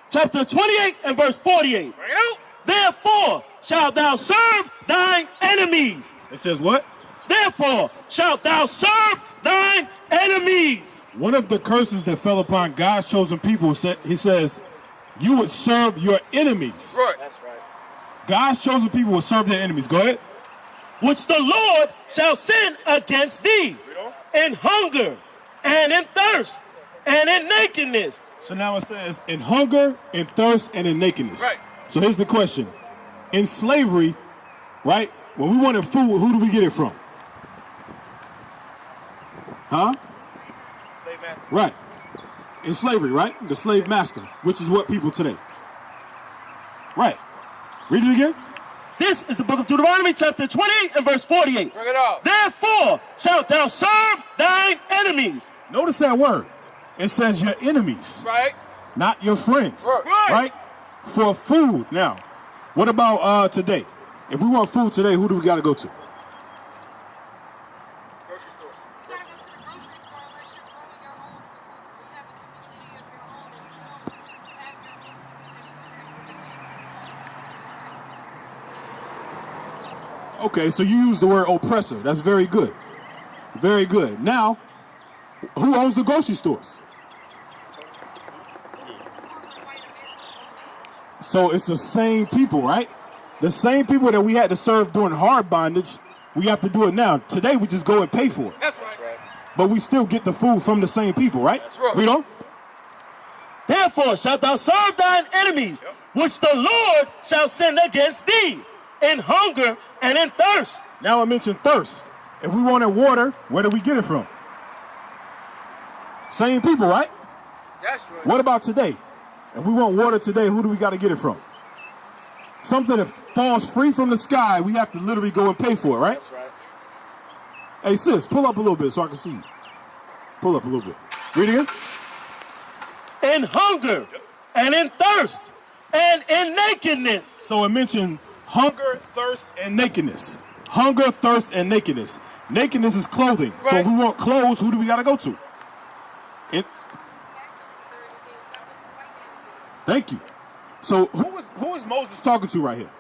chapter 28 and verse 48. Therefore shalt thou serve thine enemies. It says what? Therefore shalt thou serve thine enemies. One of the curses that fell upon God's chosen people, he says, you would serve your enemies. Right. That's right. God's chosen people will serve their enemies. Go ahead. Which the Lord shall send against thee in hunger and in thirst and in nakedness. So now it says in hunger, in thirst, and in nakedness. Right. So here's the question. In slavery, right, when we wanted food, who do we get it from? Huh? Slave master. Right. In slavery, right? The slave master, which is what people today. Right. Read it again. This is the book of Deuteronomy, chapter 28 and verse 48. Bring it up. Therefore shalt thou serve thine enemies. Notice that word. It says your enemies, Right. not your friends. Right. Right? For food. Now, what about today? If we want food today, who do we got to go to? Grocery stores. You gotta go to the grocery store unless you're growing your own food. You have a community of your own and you don't have your own community. Okay, so you use the word oppressor. That's very good. Very good. Now, who owns the grocery stores? So it's the same people, right? The same people that we had to serve during hard bondage, we have to do it now. Today, we just go and pay for it. That's right. But we still get the food from the same people, right? That's right. We don't? Therefore shalt thou serve thine enemies, which the Lord shall send against thee in hunger and in thirst. Now I mentioned thirst. If we wanted water, where do we get it from? Same people, right? That's right. What about today? If we want water today, who do we got to get it from? Something that falls free from the sky, we have to literally go and pay for it, right? That's right. Hey, sis, pull up a little bit so I can see you. Pull up a little bit. Read again. In hunger and in thirst and in nakedness. So it mentioned hunger, thirst, and nakedness. Hunger, thirst, and nakedness. Nakedness is clothing. So if we want clothes, who do we got to go to? Thank you. So who is Moses talking to right here?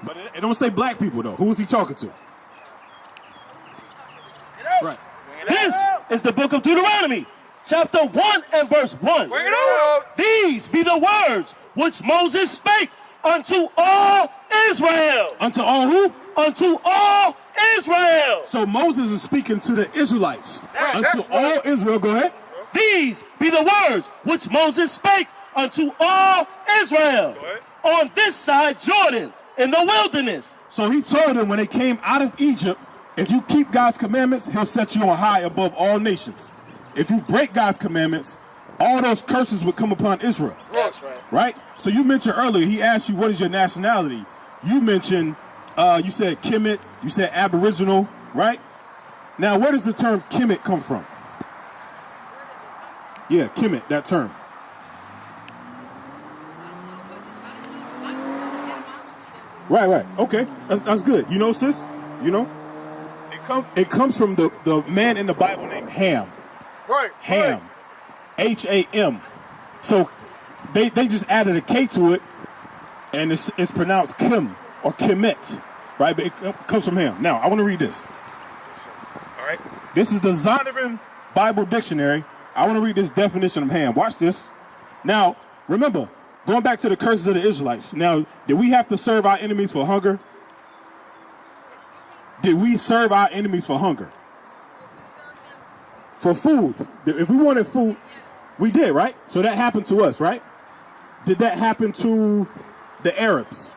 But it don't say black people, though. Who is he talking to? Right. This is the book of Deuteronomy, chapter 1 and verse 1. Bring it up. These be the words which Moses spake unto all Israel. Unto all who? Unto all Israel. So Moses is speaking to the Israelites. Right, Unto that's all right. Israel. Go ahead. These be the words which Moses spake unto all Israel on this side Jordan in the wilderness. So he told them when they came out of Egypt, if you keep God's commandments, he'll set you on high above all nations. If you break God's commandments, all those curses would come upon Israel. That's right. Right? So you mentioned earlier, he asked you, what is your nationality? You mentioned, you said Kemet, you said Aboriginal, right? Now, where does the term Kemet come from? Yeah, Kemet, that term. Right. Okay, that's good. You know, sis? You know? It comes from the man in the Bible named Ham. Right. Ham. H-A-M. So they just added a K to it, and it's pronounced Kim or Kemet, right? But it comes from Ham. Now, I want to read this. All right. This is the Zondervan Bible Dictionary. I want to read this definition of Ham. Watch this. Now, remember, going back to the curses of the Israelites. Now, did we have to serve our enemies for hunger? Did we serve our enemies for hunger? For food. If we wanted food, we did, right? So that happened to us, right? Did that happen to the Arabs?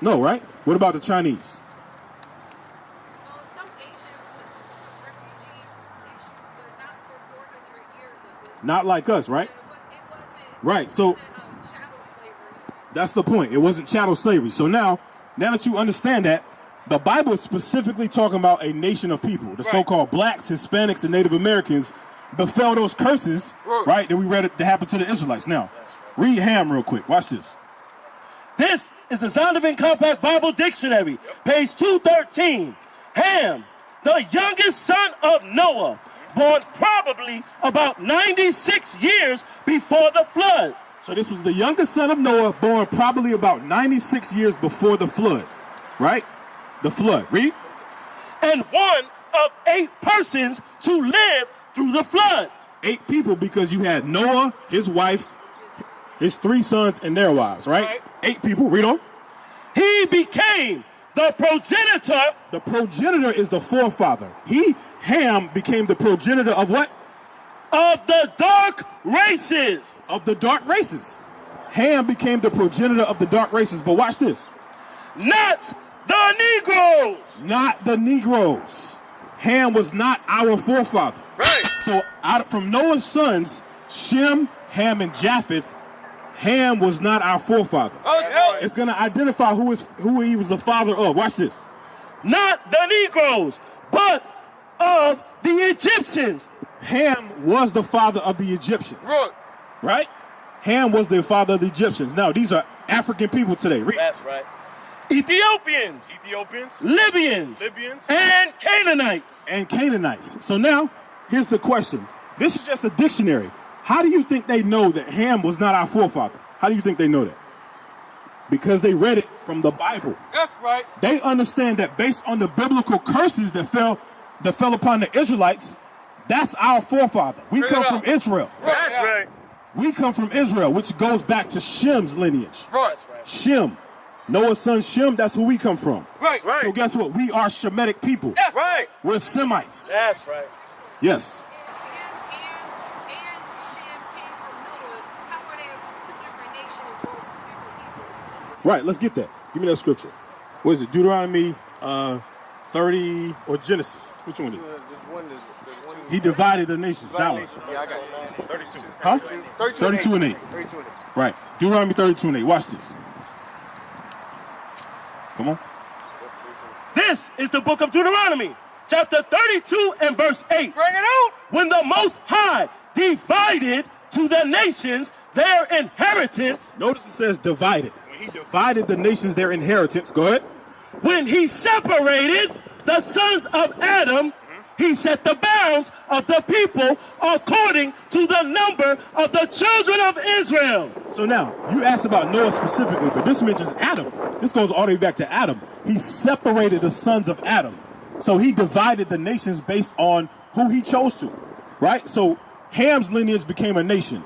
No, right? What about the Chinese? Well, some Asian refugee issues, but not for 400 years of it. Not like us, right? It wasn't. Right, so Chattel slavery. that's the point. It wasn't chattel slavery. So now that you understand that, the Bible is specifically talking about a nation of people, the so-called blacks, Hispanics, and Native Americans befell those curses, right, that we read that happened to the Israelites. Now, read Ham real quick. Watch this. This is the Zondervan Compact Bible Dictionary, page 213. Ham, the youngest son of Noah, born probably about 96 years before the flood. So this was the youngest son of Noah, born probably about 96 years before the flood, right? The flood, read. And one of 8 persons to live through the flood. 8 people, because you had Noah, his wife, his 3 sons, and their wives, right? Right. 8 people, read on. He became the progenitor. The progenitor is the forefather. Ham, became the progenitor of what? Of the dark races. Of the dark races. Ham became the progenitor of the dark races, but watch this. Not the Negroes. Not the Negroes. Ham was not our forefather. Right. So from Noah's sons, Shem, Ham, and Japheth, Ham was not our forefather. Oh, It's going to identify who he was the father of. Watch this. Not the Negroes, but of the Egyptians. Ham was the father of the Egyptians. Right. Right? Ham was the father of the Egyptians. Now, these are African people today. Read. That's right. Ethiopians, Ethiopians. Libyans, Libyans. and Canaanites. And Canaanites. So now, here's the question. This is just a dictionary. How do you think they know that Ham was not our forefather? How do you think they know that? Because they read it from the Bible. That's right. They understand that based on the biblical curses that fell upon the Israelites, that's our forefather. We Bring it come up. from Israel. That's right. We come from Israel, which goes back to Shem's lineage. Right. Shem. Noah's son Shem, that's who we come from. Right. So guess what? We are Shemitic people. That's right. We're Semites. That's right. Yes. And Shem came from Noah. How are they 2 different nations or 2 different people? Right, let's get that. Give me that scripture. What is it? Deuteronomy 30 or Genesis? Which one is it? He divided the nations. That one. Yeah, I got you. 32. Huh? 32 and 8. 32 and 8. Right. Deuteronomy 32 and 8. Watch this. Come on. This is the book of Deuteronomy, chapter 32 and verse 8. Bring it out. When the Most High divided to the nations their inheritance, Notice it says divided. When he divided the nations their inheritance. Go ahead. when he separated the sons of Adam, he set the bounds of the people according to the number of the children of Israel. So now, you asked about Noah specifically, but this mentions Adam. This goes all the way back to Adam. He separated the sons of Adam. So he divided the nations based on who he chose to, right? So Ham's lineage became a nation.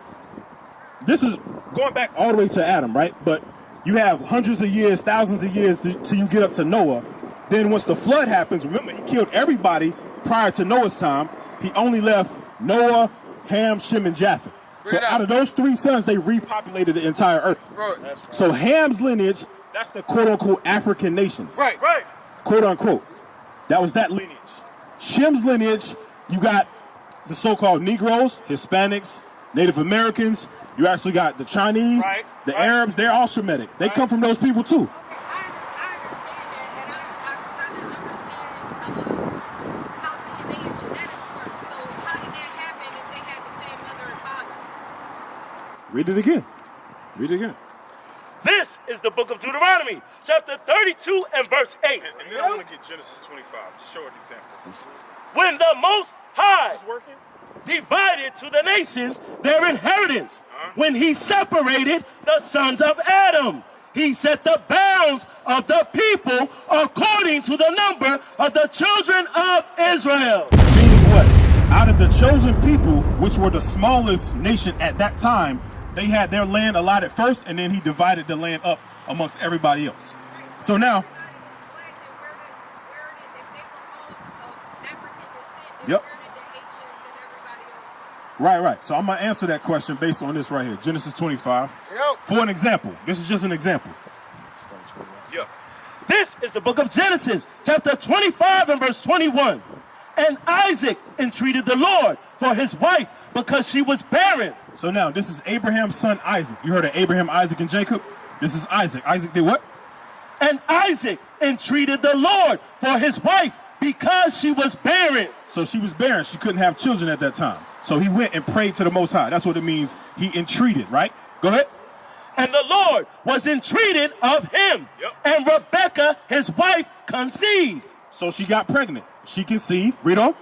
This is going back all the way to Adam, right? But you have hundreds of years, thousands of years till you get up to Noah. Then once the flood happens, remember, he killed everybody prior to Noah's time. He only left Noah, Ham, Shem, and Japheth. So out of those 3 sons, they repopulated the entire earth. Right. So Ham's lineage, that's the quote-unquote African nations. Right. Quote-unquote. That was that lineage. Shem's lineage, you got the so-called Negroes, Hispanics, Native Americans. You actually got the Chinese, the Arabs. They're all Shemitic. They come from those people too. I understand that, and I kind of understand how DNA and genetics work. So how did that happen if they had the same mother and father? Read it again. Read it again. This is the book of Deuteronomy, chapter 32 and verse 8. And then I want to get Genesis 25. Just show an example. When the Most High divided to the nations their inheritance, when he separated the sons of Adam, he set the bounds of the people according to the number of the children of Israel. Meaning what? Out of the chosen people, which were the smallest nation at that time, they had their land allotted first, and then he divided the land up amongst everybody else. So now, yep. Right. So I'm going to answer that question based on this right here. Genesis 25. Yep. For an example. This is just an example. Yeah. This is the book of Genesis, chapter 25 and verse 21. And Isaac entreated the Lord for his wife because she was barren. So now, this is Abraham's son Isaac. You heard of Abraham, Isaac, and Jacob? This is Isaac. Isaac did what? And Isaac entreated the Lord for his wife because she was barren. So she was barren. She couldn't have children at that time. So he went and prayed to the Most High. That's what it means. He entreated, right? Go ahead. And the Lord was entreated of him. Yep. And Rebekah, his wife, conceived. So she got pregnant. She conceived. Read on.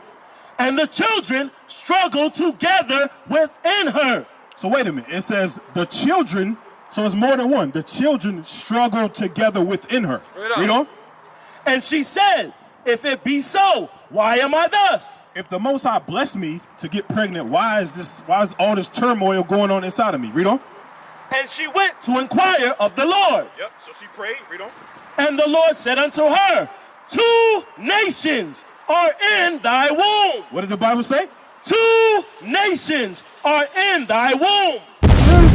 and the children struggled together within her. So wait a minute. It says the children, so it's more than one. The children struggled together within her. Read on. And she said, if it be so, why am I thus? If the Most High blessed me to get pregnant, why is all this turmoil going on inside of me? Read on. And she went to inquire of the Lord. Yep. So she prayed. Read on. And the Lord said unto her, 2 nations are in thy womb. What did the Bible say? 2 nations are in thy womb. 2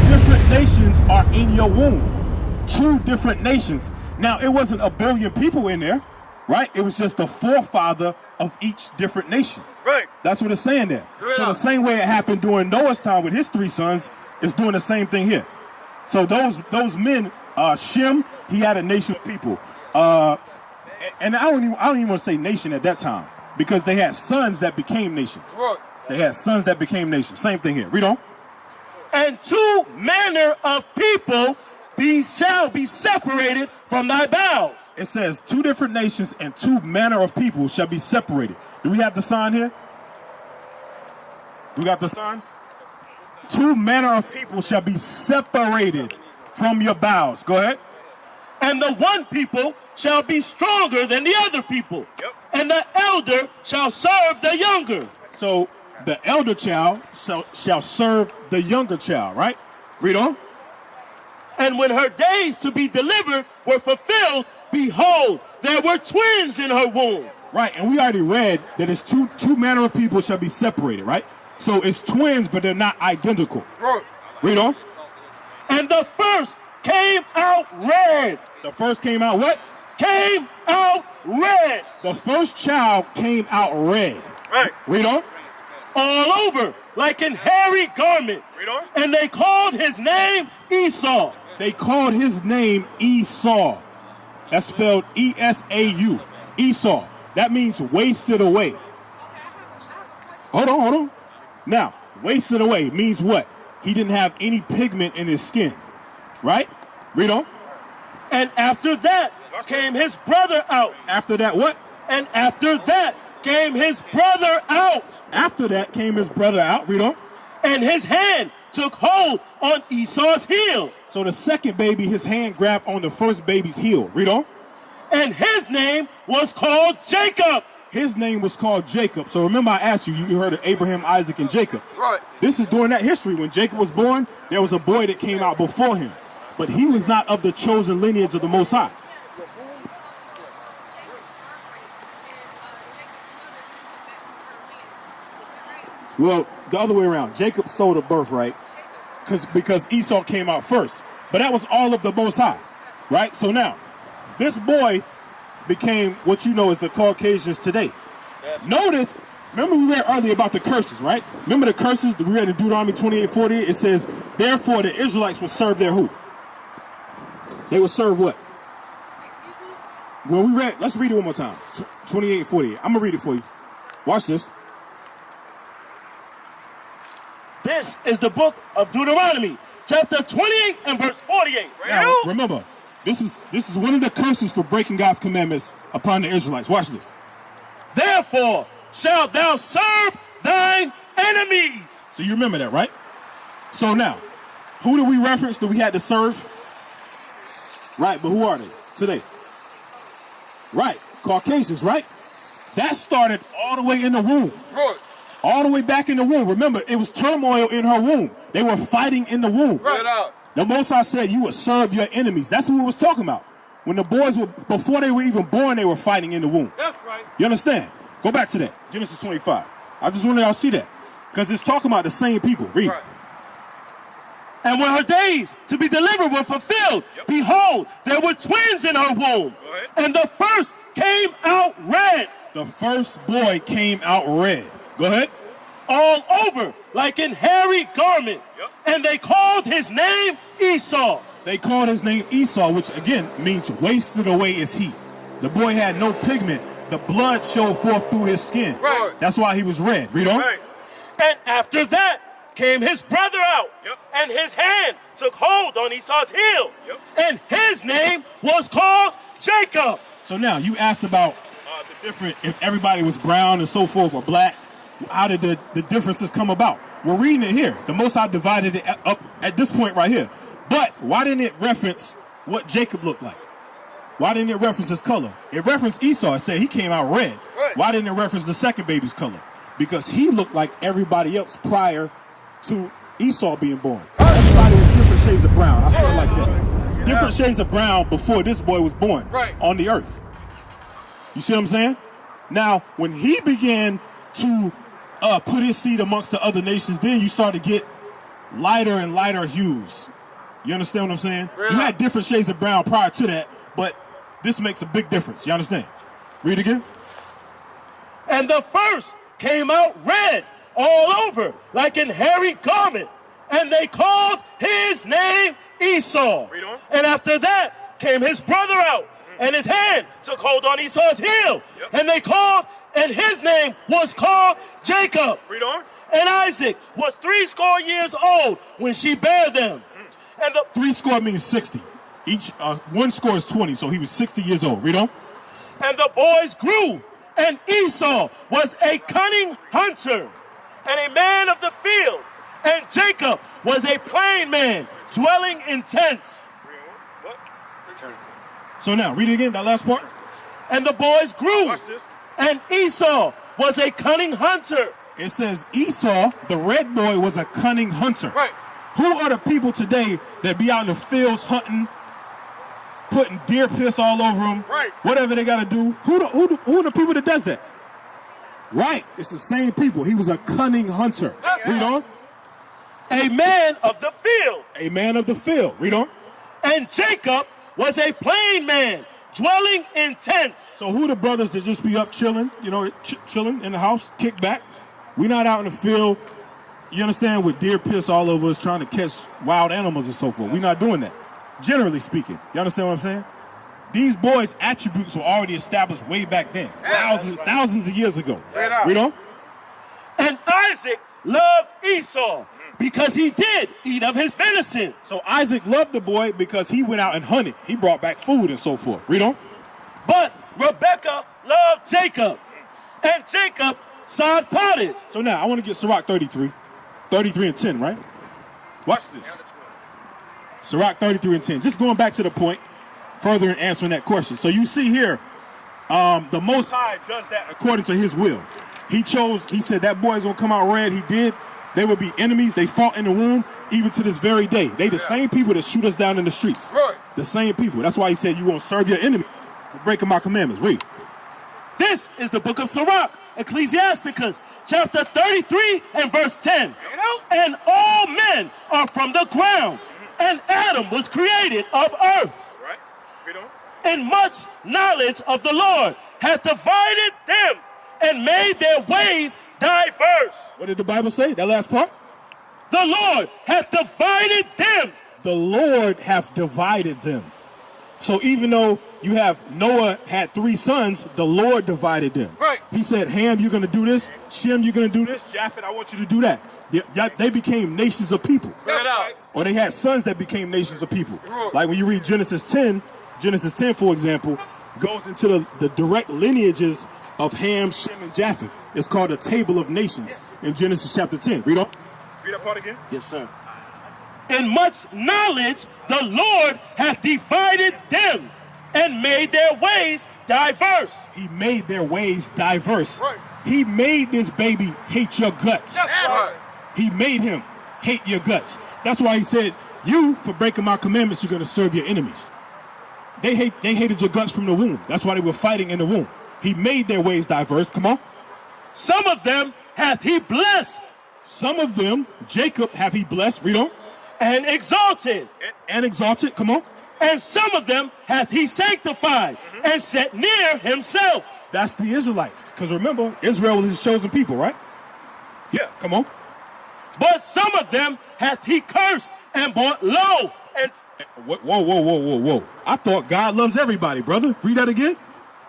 different nations are in your womb. 2 different nations. Now, it wasn't a billion people in there, right? It was just the forefather of each different nation. Right. That's what it's saying there. So the same way it happened during Noah's time with his 3 sons, it's doing the same thing here. So those men, Shem, he had a nation of people. And I don't even want to say nation at that time, because they had sons that became nations. Right. They had sons that became nations. Same thing here. Read on. And 2 manner of people shall be separated from thy bowels. It says 2 different nations and 2 manner of people shall be separated. Do we have the sign here? We got the sign? 2 manner of people shall be separated from your bowels. Go ahead. And the one people shall be stronger than the other people. Yep. And the elder shall serve the younger. So the elder child shall serve the younger child, right? Read on. And when her days to be delivered were fulfilled, behold, there were twins in her womb. Right, and we already read that it's two manner of people shall be separated, right? So it's twins, but they're not identical. Right. Read on. And the first came out red. The first came out what? Came out red. The first child came out red. Right. Read on. All over, like an hairy garment. Read on. And they called his name Esau. They called his name Esau. That's spelled E-S-A-U. Esau. That means wasted away. Hold on. Now, wasted away means what? He didn't have any pigment in his skin. Right? Read on. And after that came his brother out. After that, what? And after that came his brother out. After that came his brother out. Read on. And his hand took hold on Esau's heel. So the second baby, his hand grabbed on the first baby's heel. Read on. And his name was called Jacob. His name was called Jacob. So remember I asked you, you heard of Abraham, Isaac, and Jacob. Right. This is during that history. When Jacob was born, there was a boy that came out before him. But he was not of the chosen lineage of the Most High. Well, the other way around. Jacob stole the birthright because Esau came out first. But that was all of the Most High, right? So now, this boy became what you know as the Caucasians today. Yes. Notice, remember we read earlier about the curses, right? Remember the curses that we read in Deuteronomy 28:48? It says, therefore the Israelites will serve their who? They will serve what? When we read, let's read it one more time. 28:48. I'm going to read it for you. Watch this. This is the book of Deuteronomy, chapter 28 and verse 48. Now, remember, this is one of the curses for breaking God's commandments upon the Israelites. Watch this. Therefore shalt thou serve thine enemies. So you remember that, right? So now, who do we reference that we had to serve? Right, but who are they today? Right, Caucasians, right? That started all the way in the womb. Right. All the way back in the womb. Remember, it was turmoil in her womb. They were fighting in the womb. Right out. The Most High said you would serve your enemies. That's what we was talking about. When the boys were, before they were even born, they were fighting in the womb. That's right. You understand? Go back to that. Genesis 25. I just want y'all to see that. Because it's talking about the same people. Read. Right. And when her days to be delivered were fulfilled, behold, there were twins in her womb. Go ahead. And the first came out red. The first boy came out red. Go ahead. All over, like an hairy garment. Yep. And they called his name Esau. They called his name Esau, which again means wasted away is he. The boy had no pigment. The blood showed forth through his skin. Right. That's why he was red. Read on. Right. And after that came his brother out. Yep. And his hand took hold on Esau's heel. Yep. And his name was called Jacob. So now you asked about the different, if everybody was brown and so forth or black. how did the differences come about? We're reading it here. The Most High divided it up at this point right here. But why didn't it reference what Jacob looked like? Why didn't it reference his color? It referenced Esau. It said he came out red. Right. Why didn't it reference the second baby's color? Because he looked like everybody else prior to Esau being born. Everybody was different shades of brown. I say it like that. Different shades of brown before this boy was born on the earth. You see what I'm saying? Now, when he began to put his seed amongst the other nations, then you start to get lighter and lighter hues. You understand what I'm saying? You had different shades of brown prior to that, but this makes a big difference. You understand? Read again. And the first came out red all over, like an hairy garment. And they called his name Esau. Read on. And after that came his brother out, and his hand took hold on Esau's heel. And they called, and his name was called Jacob. Read on. And Isaac was 80 years old when she bare them. And the 80 means 60. Each one score is 20, so he was 60 years old. Read on. And the boys grew, and Esau was a cunning hunter and a man of the field, and Jacob was a plain man dwelling in tents. What? So now, read it again, that last part. And the boys grew, Watch this. and Esau was a cunning hunter. It says Esau, the red boy, was a cunning hunter. Right. Who are the people today that be out in the fields hunting, putting deer piss all over them, Right. whatever they got to do? Who are the people that does that? Right. It's the same people. He was a cunning hunter. Read on. A man of the field. A man of the field. Read on. And Jacob was a plain man dwelling in tents. So who the brothers that just be up chilling, chilling in the house, kick back? We not out in the field, you understand, with deer piss all over us trying to catch wild animals and so forth. We're not doing that, generally speaking. You understand what I'm saying? These boys' attributes were already established way back then, thousands of years ago. Read on. And Isaac loved Esau because he did eat of his venison. So Isaac loved the boy because he went out and hunted. He brought back food and so forth. Read on. But Rebekah loved Jacob, and Jacob sod pottage. So now I want to get Sirach 33 and 10, right? Watch this. Sirach 33 and 10. Just going back to the point, further in answering that question. So you see here, the Most High does that according to his will. He said that boy's gonna come out red. He did. They would be enemies. They fought in the womb, even to this very day. They the same people that shoot us down in the streets. Right. The same people. That's why he said you won't serve your enemy for breaking my commandments. Read. This is the book of Sirach, Ecclesiasticus, chapter 33 and verse 10. And all men are from the ground, and Adam was created of earth. Right. Read on. And much knowledge of the Lord hath divided them and made their ways diverse. What did the Bible say? That last part? The Lord hath divided them. The Lord hath divided them. So even though you have Noah had 3 sons, the Lord divided them. Right. He said, Ham, you're going to do this. Shem, you're going to do this. Japheth, I want you to do that. They became nations of people. Right. Or they had sons that became nations of people. Like when you read Genesis 10, for example, goes into the direct lineages of Ham, Shem, and Japheth. It's called a table of nations in Genesis chapter 10. Read on. Read that part again. Yes, sir. In much knowledge, the Lord hath divided them and made their ways diverse. He made their ways diverse. Right. He made this baby hate your guts. Right. He made him hate your guts. That's why he said, you, for breaking my commandments, you're going to serve your enemies. They hated your guts from the womb. That's why they were fighting in the womb. He made their ways diverse. Come on. Some of them hath he blessed. Some of them, Jacob, have he blessed. Read on. And exalted. And exalted. Come on. And some of them hath he sanctified and set near himself. That's the Israelites. Because remember, Israel was his chosen people, right? Yeah. Come on. But some of them hath he cursed and brought low. And Whoa. I thought God loves everybody, brother. Read that again.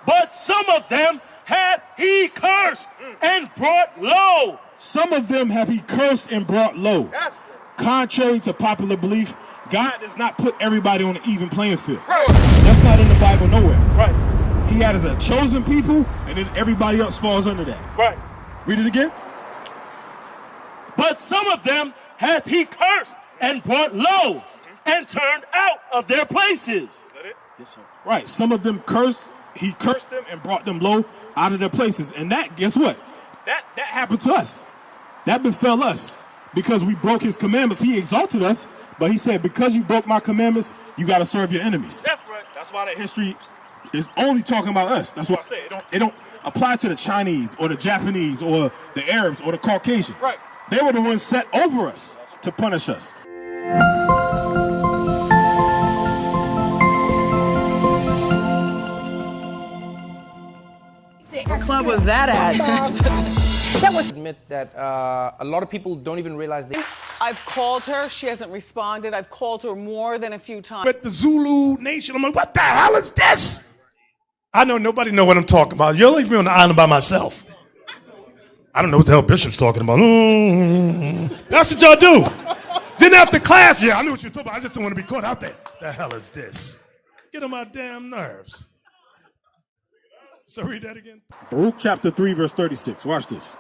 But some of them hath he cursed and brought low. Some of them have he cursed and brought low. Contrary to popular belief, God does not put everybody on an even playing field. Right. That's not in the Bible nowhere. Right. He had as a chosen people, and then everybody else falls under that. Right. Read it again. But some of them hath he cursed and brought low and turned out of their places. Is that it? Yes, sir. Right. Some of them he cursed them and brought them low out of their places. And that, guess what? That happened to us. That befell us because we broke his commandments. He exalted us, but he said, because you broke my commandments, you got to serve your enemies. That's right. That's why that history is only talking about us. That's why I say it don't apply to the Chinese or the Japanese or the Arabs or the Caucasian. Right. They were the ones set over us to punish us. What club was that at? Admit that a lot of people don't even realize they. I've called her. She hasn't responded. I've called her more than a few times. With the Zulu Nation, I'm like, what the hell is this? I know nobody know what I'm talking about. You'll leave me on the island by myself. I don't know what the hell Bishop's talking about. That's what y'all do. Then after class, yeah, I knew what you were talking about. I just don't want to be caught out there. The hell is this? Get on my damn nerves. So read that again. Baruch chapter 3, verse 36. Watch this.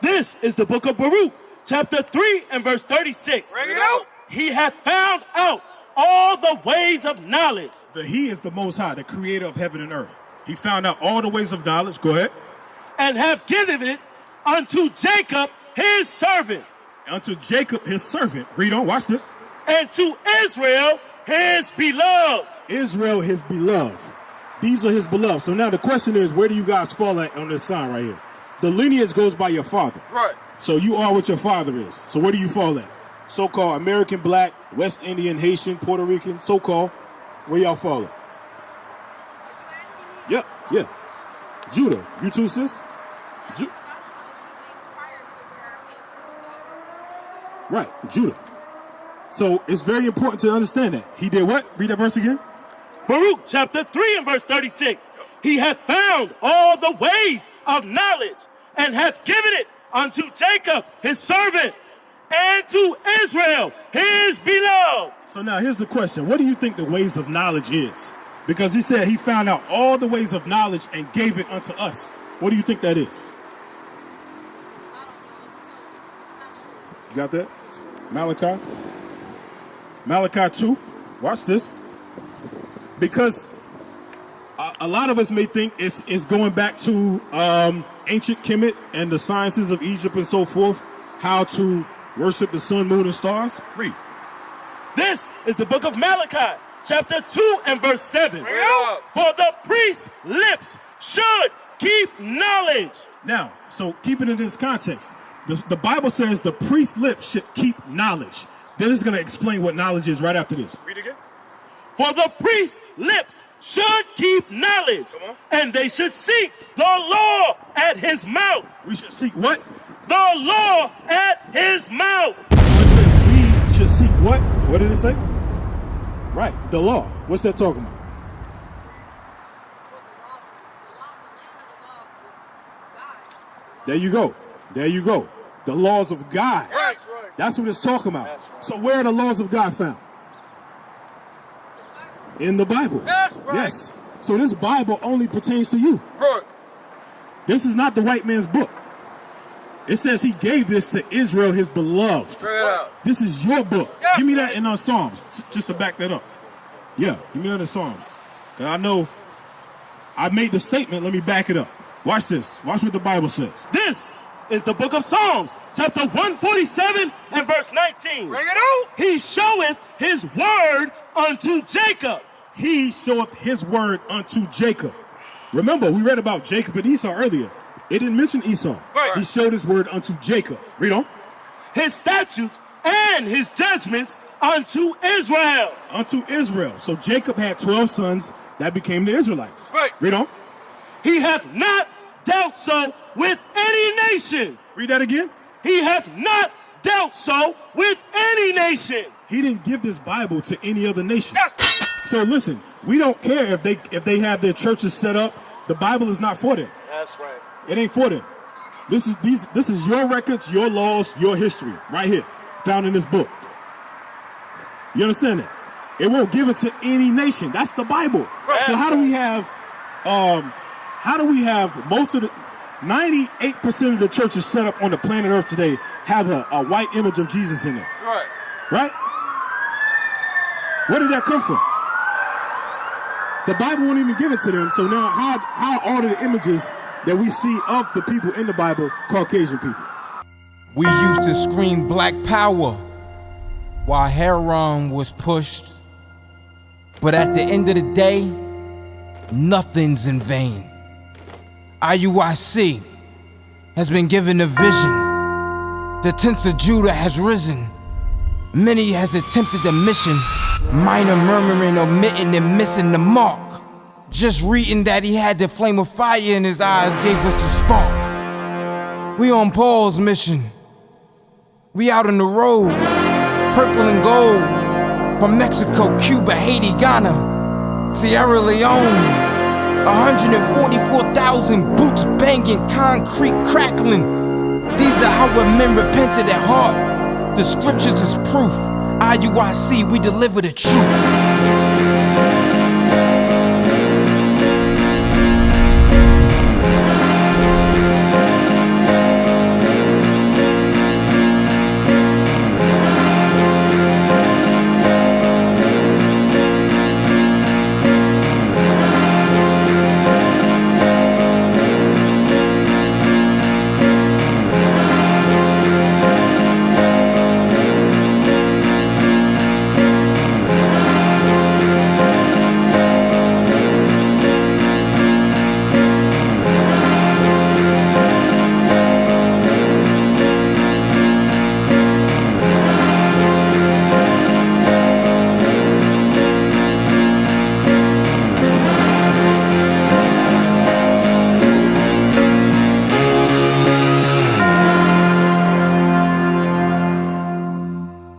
This is the book of Baruch, chapter 3 and verse 36. Bring it out. He hath found out all the ways of knowledge. He is the Most High, the creator of heaven and earth. He found out all the ways of knowledge. Go ahead. And have given it unto Jacob his servant. Unto Jacob his servant. Read on. Watch this. And to Israel his beloved. Israel his beloved. These are his beloved. So now the question is, where do you guys fall at on this sign right here? The lineage goes by your father. Right. So you are what your father is. So where do you fall at? So-called American, Black, West Indian, Haitian, Puerto Rican, so-called. Where y'all fall at? Yep, yeah. Judah. You too, sis? Right, Judah. So it's very important to understand that. He did what? Read that verse again. Baruch chapter 3 and verse 36. He hath found all the ways of knowledge and hath given it unto Jacob his servant and to Israel his beloved. So now here's the question. What do you think the ways of knowledge is? Because he said he found out all the ways of knowledge and gave it unto us. What do you think that is? You got that? Malachi? Malachi 2. Watch this. Because a lot of us may think it's going back to ancient Kemet and the sciences of Egypt and so forth, how to worship the sun, moon, and stars. Read. This is the book of Malachi, chapter 2 and verse 7. Bring it out. For the priest's lips should keep knowledge. Now, so keep it in this context. The Bible says the priest's lips should keep knowledge. Then it's going to explain what knowledge is right after this. Read again. For the priest's lips should keep knowledge, and they should seek the law at his mouth. We should seek what? The law at his mouth. So it says we should seek what? What did it say? Right, the law. What's that talking about? There you go. There you go. The laws of God. Right. That's what it's talking about. So where are the laws of God found? In the Bible. That's right. Yes. So this Bible only pertains to you. Right. This is not the white man's book. It says he gave this to Israel, his beloved. Bring it out. This is your book. Give me that in our Psalms, just to back that up. Yeah, give me that in Psalms. I know I made the statement. Let me back it up. Watch this. Watch what the Bible says. This is the book of Psalms, chapter 147 and verse 19. Bring it out. He showeth his word unto Jacob. He showeth his word unto Jacob. Remember, we read about Jacob and Esau earlier. It didn't mention Esau. Right. He showed his word unto Jacob. Read on. His statutes and his judgments unto Israel. Unto Israel. So Jacob had 12 sons that became the Israelites. Right. Read on. He hath not dealt so with any nation. Read that again. He hath not dealt so with any nation. He didn't give this Bible to any other nation. Yes. So listen, we don't care if they have their churches set up. The Bible is not for them. That's right. It ain't for them. This is your records, your laws, your history, right here, found in this book. You understand that? It won't give it to any nation. That's the Bible. Right. So how do we have most of the 98% of the churches set up on the planet Earth today have a white image of Jesus in it. Right. Right? Where did that come from? The Bible won't even give it to them. So now how are the images that we see of the people in the Bible Caucasian people? We used to scream black power while heroin was pushed. But at the end of the day, nothing's in vain. IUIC has been given a vision. The tents of Judah has risen. Many has attempted the mission. Minor murmuring, omitting, and missing the mark. Just reading that he had the flame of fire in his eyes gave us the spark. We on Paul's mission. We out on the road, purple and gold. From Mexico, Cuba, Haiti, Ghana, Sierra Leone. 144,000 boots banging, concrete crackling. These are our men repented at heart. The scriptures is proof. IUIC, we deliver the truth.